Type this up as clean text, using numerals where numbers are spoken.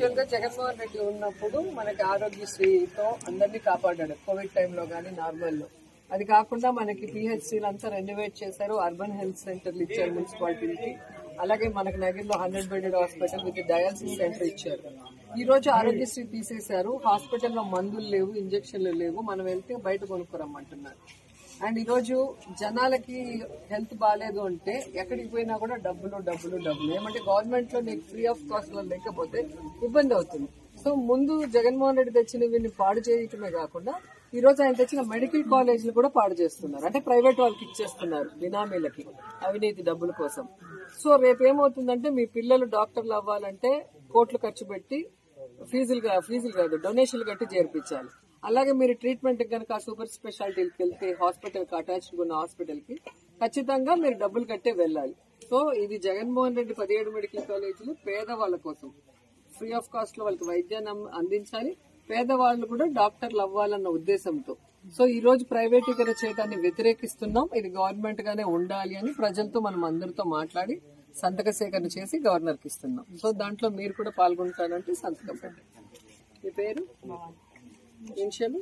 Actual గా జగన్మోహన్ రెడ్డి ఉన్నప్పుడు మనకి ఆరోగ్యశ్రీతో అందరినీ కాపాడాడు, కోవిడ్ టైంలో కానీ నార్మల్లో. అది కాకుండా మనకి పిహెచ్సీలు అంతా రెనోవేట్ చేశారు, అర్బన్ హెల్త్ సెంటర్లు ఇచ్చారు మున్సిపాలిటీకి. అలాగే మనకి నగిరిలో 100 bedded hospital with dialysis centre ఇచ్చారు. ఈ రోజు ఆరోగ్యశ్రీ తీసేశారు, హాస్పిటల్లో మందులు లేవు, ఇంజక్షన్లు లేవు, మనం వెళ్తే బయట కొనుక్కోరమ్మంటున్నారు. అండ్ ఈ రోజు జనాలకి హెల్త్ బాగాలేదు అంటే ఎక్కడికి పోయినా కూడా డబ్బులు డబ్బులు డబ్బులు. ఏమంటే గవర్నమెంట్ లో నీకు ఫ్రీ ఆఫ్ కాస్ట్ లో లేకపోతే ఇబ్బంది అవుతుంది. సో ముందు జగన్మోహన్ రెడ్డి తెచ్చిన వీళ్ళని పాడు చేయటమే కాకుండా ఈ రోజు ఆయన తెచ్చిన మెడికల్ కాలేజీలు కూడా పాడు చేస్తున్నారు. అంటే ప్రైవేట్ వాళ్ళకి ఇచ్చేస్తున్నారు బినామీలకి, అవినీతి డబ్బుల కోసం. సో రేపు ఏమవుతుందంటే మీ పిల్లలు డాక్టర్లు అవ్వాలంటే కోట్లు ఖర్చు పెట్టి ఫీజులు కాదు డొనేషన్లు కట్టి చేర్పించాలి. అలాగే మీరు ట్రీట్మెంట్ కనుక సూపర్ స్పెషాలిటీకి వెళ్తే హాస్పిటల్కి అటాచ్డ్ ఉన్న హాస్పిటల్ కి ఖచ్చితంగా మీరు డబ్బులు కట్టే వెళ్ళాలి. సో ఇది జగన్మోహన్ రెడ్డి 17 మెడికల్ కాలేజీలు పేదవాళ్ల కోసం ఫ్రీ ఆఫ్ కాస్ట్ లో వాళ్ళకి వైద్యాన్ని అందించాలి, పేదవాళ్లు కూడా డాక్టర్లు అవ్వాలన్న ఉద్దేశంతో. సో ఈ రోజు ప్రైవేటీకరణ చేయడాన్ని వ్యతిరేకిస్తున్నాం. ఇది గవర్నమెంట్ గానే ఉండాలి అని ప్రజలతో మనం అందరితో మాట్లాడి సంతక సేకరణ చేసి గవర్నర్ కి ఇస్తున్నాం. సో దాంట్లో మీరు కూడా పాల్గొంటారంటే సంతకం పెట్టండి. మీ పేరు? ఇన్షియల్